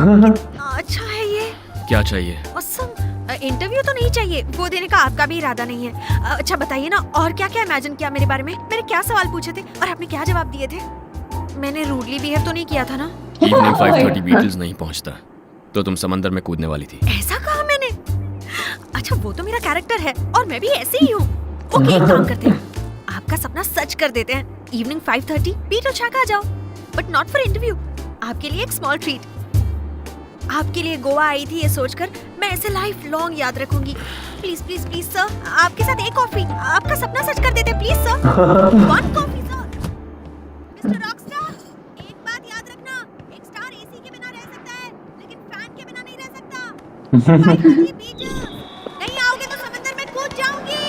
अच्छा है ये। क्या चाहिए? इंटरव्यू तो नहीं चाहिए, वो देने का आपका भी इरादा नहीं है। अच्छा बताइए ना, और क्या क्या इमेजिन किया मेरे बारे में? मैंने क्या सवाल पूछे थे और आपने क्या जवाब दिए थे? मैंने रूडली बिहेव तो नहीं किया था ना? इवनिंग 5:30 बीटल्स नहीं पहुंचता तो तुम समंदर में कूदने वाली थी। ऐसा कहा मैंने? अच्छा वो तो मेरा कैरेक्टर है और मैं भी ऐसे ही हूँ। ओके एक काम करते हैं, आपका सपना सच कर देते हैं। इवनिंग 5:30 बीटल शाख आ जाओ, बट नॉट फॉर इंटरव्यू। आपके लिए एक स्मॉल ट्रीट। आपके लिए गोवा आई थी ये सोचकर मैं ऐसे लाइफ लॉन्ग याद रखूंगी। प्लीज प्लीज प्लीज सर, आपके साथ एक कॉफी, आपका सपना सच कर देते please sir. One coffee sir. Mister Rockstar, एक बात याद रखना, एक स्टार एसी के बिना रह सकता है लेकिन फैन के बिना नहीं रह सकता। फाइनली बीचेस, नहीं आओगे तो समंदर में कूद जाऊंगी।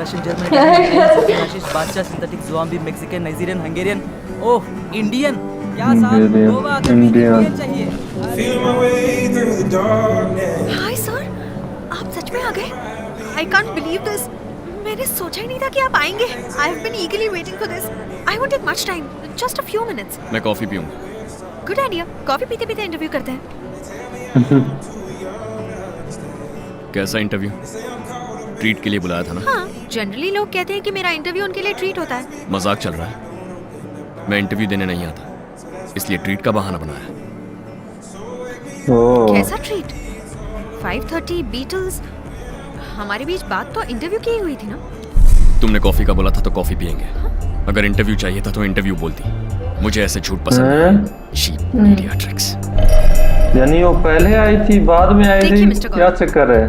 Russian German Ashish Badshah synthetic zombie Mexican Nigerian Hungarian oh Indian क्या साहब गोवा इंडियन चाहिए। हाय सर, आप सच में आ गए? I can't believe this. मैंने सोचा ही नहीं था कि आप आएंगे। I have been eagerly waiting for this. I won't take much time, just a few minutes. मैं कॉफी पीऊंगा। गुड आइडिया, कॉफी पीते पीते इंटरव्यू करते हैं। कैसा इंटरव्यू? ट्रीट के लिए बुलाया था ना? हाँ, जनरली लोग कहते हैं कि मेरा इंटरव्यू उनके लिए ट्रीट होता है। मजाक चल रहा है? मैं इंटरव्यू देने नहीं आता, इसलिए ट्रीट का बहाना बनाया। कैसा ट्रीट? 5:30 बीटल्स, हमारे बीच बात तो इंटरव्यू की ही हुई थी ना? तुमने कॉफी का बोला था तो कॉफी पियेंगे। अगर इंटरव्यू चाहिए था तो इंटरव्यू बोलती। मुझे ऐसे झूठ पसंद है। Sheep media tricks. यानी वो पहले आई थी बाद में आई थी, क्या चक्कर है?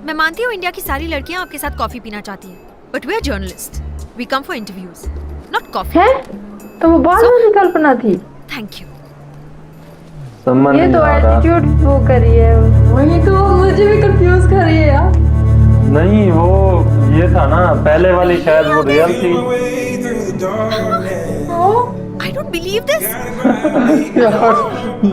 मैं मानती हूँ इंडिया की सारी लड़कियाँ आपके साथ कॉफी पीना चाहती हैं, but we are journalist, we come for interviews, not coffee. है? तो वो बाद वाली कल्पना थी। Thank you. ये तो एटीट्यूड वो करी है, वही तो मुझे भी कंफ्यूज कर रही है यार। नहीं वो ये था ना पहले वाली, शायद वो रियल थी। I don't believe this.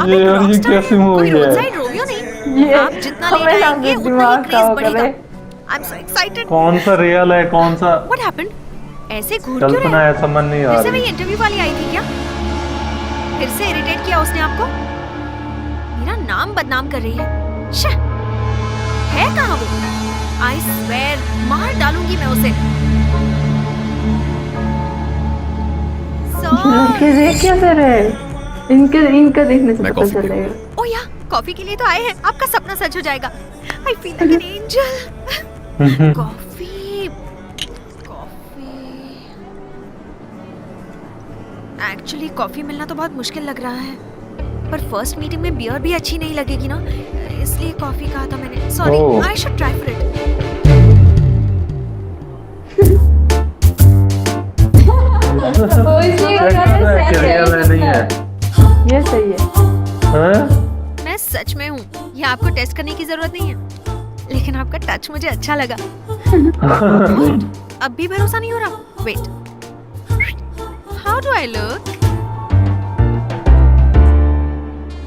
ये कैसी मूवी है? रोमियो नहीं, आप जितना लेट आएंगे उतना ही क्रेज बढ़ेगा। I am so excited. कौन सा रियल है कौन सा? What happened? ऐसे घूर क्यों कल्पना है, समझ नहीं आ रही। रही। वही इंटरव्यू वाली आई थी क्या? फिर से इरिटेट किया उसने आपको? मेरा नाम बदनाम कर रही है। शे, है कहाँ वो? आई स्वेयर मार डालूंगी मैं उसे। लड़के देख कैसे रहे? इनका देखने से पता चलेगा। ओ या, कॉफी के लिए तो आए हैं। आपका सपना सच हो जाएगा। I feel like an angel. Coffee actually coffee मिलना तो बहुत मुश्किल लग रहा है, पर फर्स्ट मीटिंग में बियर भी अच्छी नहीं लगेगी ना, इसलिए कॉफी कहा था मैंने। Sorry, I should try for it. ये सही है। मैं सच में हूँ, ये आपको टेस्ट करने की जरूरत नहीं है, लेकिन आपका टच मुझे अच्छा लगा। अब भी भरोसा नहीं हो रहा? Wait, how do I look?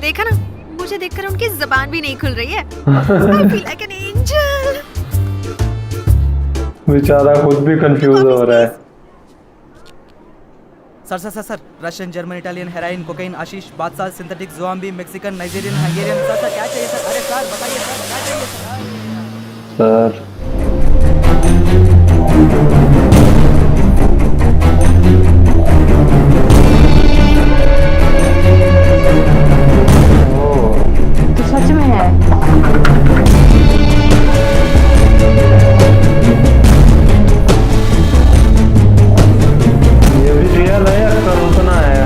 देखा ना, मुझे देखकर उनकी जुबान भी नहीं खुल रही है। I feel like an angel. बेचारा खुद भी कंफ्यूज हो रहा है। Sir Russian German Italian heroin cocaine Ashish Badshah synthetic zombie Mexican Nigerian Hungarian. Sir क्या चाहिए सर? अरे सर बताइए सर क्या चाहिए सर? तो सच में है। ये भी रियल है या कल्पना है?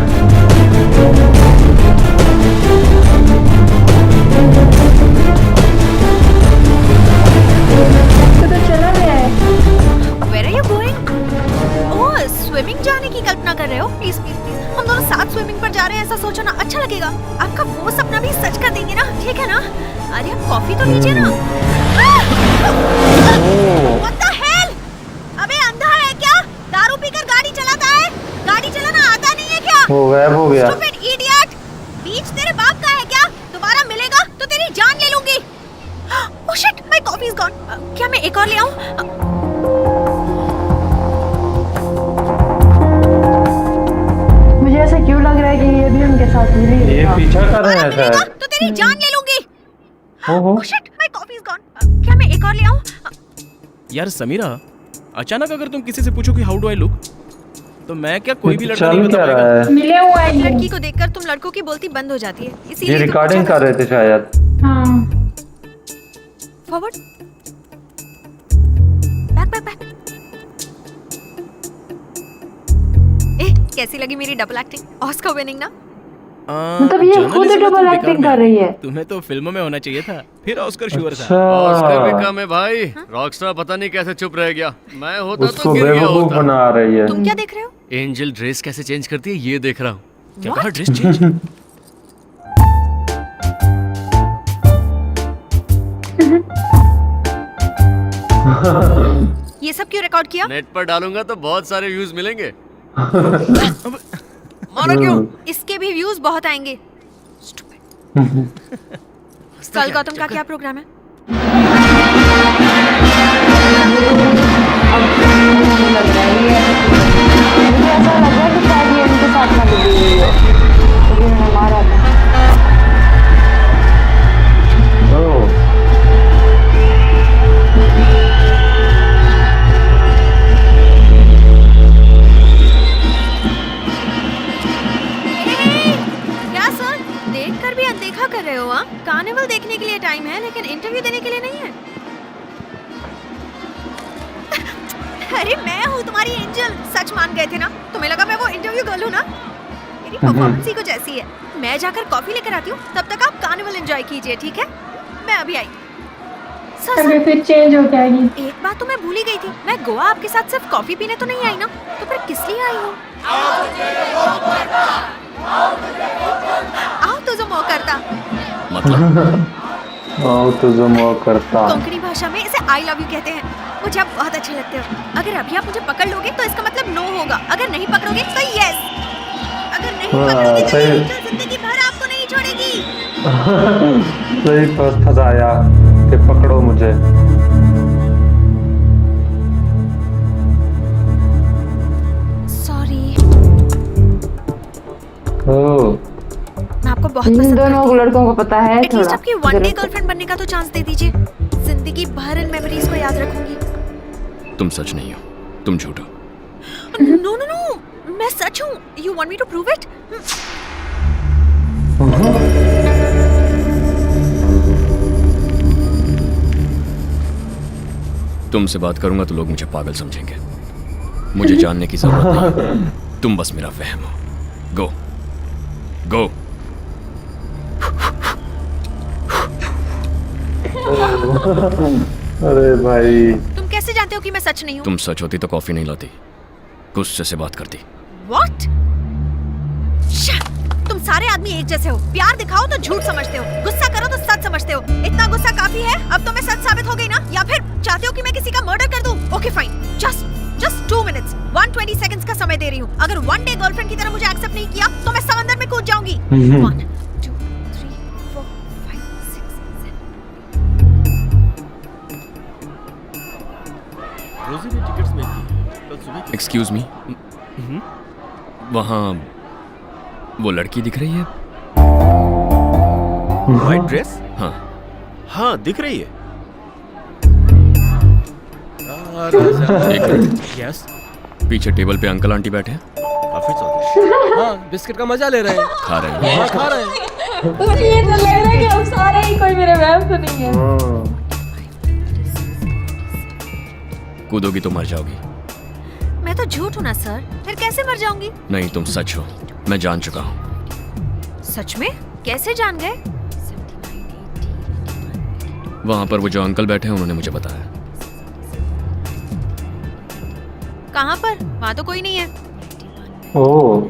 तो चला गया है। Where are you going? Oh, swimming जाने की कल्पना कर रहे हो? प्लीज प्लीज प्लीज, हम दोनों साथ स्विमिंग पर जा रहे हैं, ऐसा सोचो ना, अच्छा लगेगा। आपका वो सपना भी सच कर देंगे ना, ठीक है ना? अरे आप कॉफी तो लीजिए ना। What the hell? अबे अंधा है क्या? दारू पीकर गाड़ी चलाता है? गाड़ी चलाना आता नहीं है क्या? वो गायब हो गया। Stupid idiot! बीच तेरे बाप का है क्या? दोबारा मिलेगा तो तेरी जान ले लूंगी। Oh shit, my coffee is gone. क्या मैं एक और ले आऊं? मुझे ऐसा क्यों लग रहा है कि ये भी उनके साथ कर रहे हैं मिलेगा शायद। तो तेरी जान ले लूंगी। ओहो Oh shit, my coffee is gone. क्या मैं एक और ले आऊं? यार समीरा, अचानक अगर तुम किसी से पूछो कि हाउ डू आई लुक, तो मैं क्या कोई भी लड़का नहीं चल बता क्या रहा पाएगा। है? मिले हुआ है ये। लड़की को देखकर तुम लड़कों की बोलती बंद हो जाती है, ये इसीलिए तो रिकॉर्डिंग कर रहे थे शायद। हाँ। Forward, back back back. कैसी लगी मेरी डबल एक्टिंग? ऑस्कर विनिंग ना? मतलब ये खुद जर्नलिज्म में डबल तुम बेकार एक्टिंग में कर रही है। तुम्हें तो फिल्मों में होना चाहिए था, फिर ऑस्कर श्योर था। अच्छा ऑस्कर भी कम है भाई। रॉकस्टार पता नहीं कैसे चुप रह गया। मैं होता तो उसको गिर गया बेवकूफ होता। बना रही है। तुम क्या देख रहे हो? एंजल ड्रेस कैसे चेंज करती है ये देख रहा हूँ। क्या कहा, ड्रेस चेंज? ये सब क्यों रिकॉर्ड किया? नेट पर डालूंगा तो बहुत सारे व्यूज मिलेंगे। मारा क्यों? इसके भी व्यूज बहुत आएंगे। कल गौतम का क्या प्रोग्राम है? लग रहा है ये, मुझे ऐसा लग रहा है कि शायद ये इनके साथ ना लगी हुई है, क्योंकि उन्होंने मारा था। ओह क्या सर, देख कर भी अनदेखा कर रहे हो? हाँ, कार्निवल देखने के लिए टाइम है लेकिन इंटरव्यू देने के लिए नहीं है। अरे मैं हूँ तुम्हारी एंजल, सच मान गए थे ना? तुम्हें लगा मैं वो इंटरव्यू गर्ल हूँ ना? मेरी परफॉर्मेंस ही कुछ ऐसी है। मैं जाकर कॉफी लेकर आती हूँ, तब तक आप कार्निवल एंजॉय कीजिए, ठीक है? मैं अभी आई। सर तभी फिर चेंज हो जाएगी। एक बात तो मैं भूल ही गई थी, मैं गोवा आपके साथ सिर्फ कॉफी पीने तो नहीं आई ना, तो फिर किस लिए आई हूँ? आओ तो जो मौका करता। मतलब आओ तो जमा करता। कोंकणी भाषा में इसे आई लव यू कहते हैं। मुझे आप बहुत अच्छे लगते हो। अगर अभी आप मुझे पकड़ लोगे तो इसका मतलब नो होगा, अगर नहीं पकड़ोगे तो यस। अगर नहीं पकड़ोगे तो सही। ये एंजल जिंदगी भर आपको नहीं छोड़ेगी। सही फंसाया कि पकड़ो मुझे। सॉरी, ओह मैं आपको बहुत इन पसंद दोनों करती हूँ। लड़कों को पता है एटलीस्ट थोड़ा। आपकी वन डे गर्लफ्रेंड बनने का तो चांस दे दीजिए। जिंदगी भर इन मेमोरीज को याद रखूंगी। तुम सच नहीं हो, तुम झूठ हो। नो नो नो, मैं सच हूँ। You want me to prove it? तुमसे बात करूंगा तो लोग मुझे पागल समझेंगे। मुझे जानने की जरूरत नहीं, तुम बस मेरा वहम हो। गो गो। अरे भाई तुम कैसे जानते हो कि मैं सच नहीं हूँ? तुम सच होती तो कॉफी नहीं लाती, गुस्से से बात करती। What? तुम सारे आदमी एक जैसे हो। प्यार दिखाओ तो झूठ समझते हो, गुस्सा करो तो सच समझते हो। इतना गुस्सा काफी है, अब तो मैं सच साबित हो गई ना? या फिर चाहते हो कि मैं किसी का मर्डर कर दूं? Okay fine, just 2 minutes, 120 seconds का समय दे रही हूँ। अगर वन डे गर्लफ्रेंड की तरह मुझे एक्सेप्ट नहीं किया तो मैं समंदर में कूद जाऊंगी। 1 2 3 4 5 6 7। रोजी ने टिकट्स में कल सुबह एक्सक्यूज मी, वहाँ वो लड़की दिख रही है? White dress? हाँ। हाँ दिख रही है। एक मिनट, यस, पीछे टेबल पे अंकल आंटी बैठे हैं, काफी स्वादिष्ट। हाँ, बिस्किट का मजा ले रहे हैं। खा रहे हैं। हाँ, खा रहे हैं। तो मुझे ये तो लग रहा है कि हम सारे ही कोई मेरे वहम तो नहीं है। कूदोगी तो मर जाओगी। मैं तो झूठ हूँ ना सर, फिर कैसे मर जाऊंगी? नहीं, तुम सच हो, मैं जान चुका हूँ। सच में? कैसे जान गए? वहाँ पर वो जो अंकल बैठे हैं उन्होंने मुझे बताया। कहाँ पर? वहाँ तो कोई नहीं है। ओह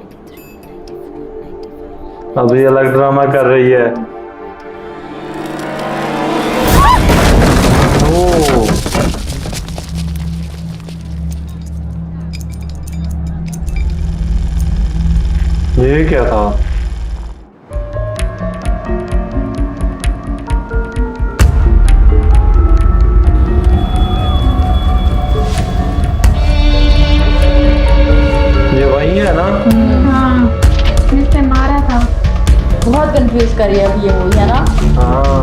अभी अलग ड्रामा कर रही है। ओह ये क्या था? ये वही है ना? हाँ, जिसने मारा था। बहुत कंफ्यूज कर रही है अब ये मूवी, है ना? हाँ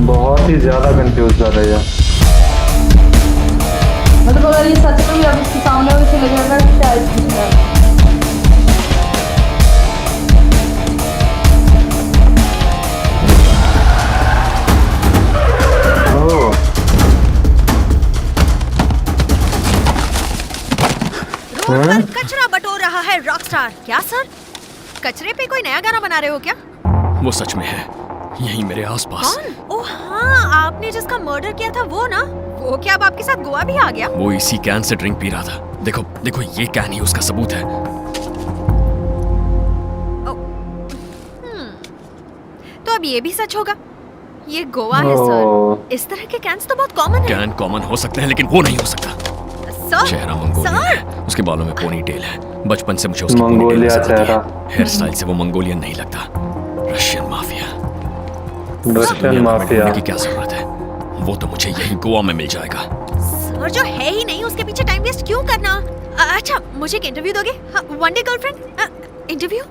बहुत ही ज्यादा कंफ्यूज कर रही है। मतलब अगर ये सच में भी अब इसके सामने हो इसे लगेगा कि शायद कुछ है। ओह, रोड पर कचरा बटोर रहा है रॉकस्टार। क्या सर, कचरे पे कोई नया गाना बना रहे हो क्या? वो सच में है, यहीं मेरे आसपास। कौन? ओह हाँ, आपने जिसका मर्डर किया था वो ना? वो क्या अब आपके साथ गोवा भी आ गया? वो इसी कैन से ड्रिंक पी रहा था। देखो देखो, ये कैन ही उसका सबूत है। तो अब ये भी सच होगा, ये गोवा है ओह। सर। इस तरह के कैंस तो बहुत कॉमन है। कैन कॉमन हो सकते हैं लेकिन वो नहीं हो सकता। सर, चेहरा मंगोलियन सर, है, उसके बालों में पोनी टेल है। बचपन से मुझे उसकी पोनी टेल मंगोलिया नजर आती है। चेहरा। हेयर स्टाइल से वो मंगोलियन नहीं लगता, रशियन माफिया। उसे रशियन दुनिया भर में माफिया। ढूंढने की क्या जरूरत है? वो तो मुझे यही गोवा में मिल जाएगा। सर जो है ही नहीं उसके पीछे टाइम वेस्ट क्यों करना? अच्छा, मुझे एक इंटरव्यू दोगे? One day girlfriend interview?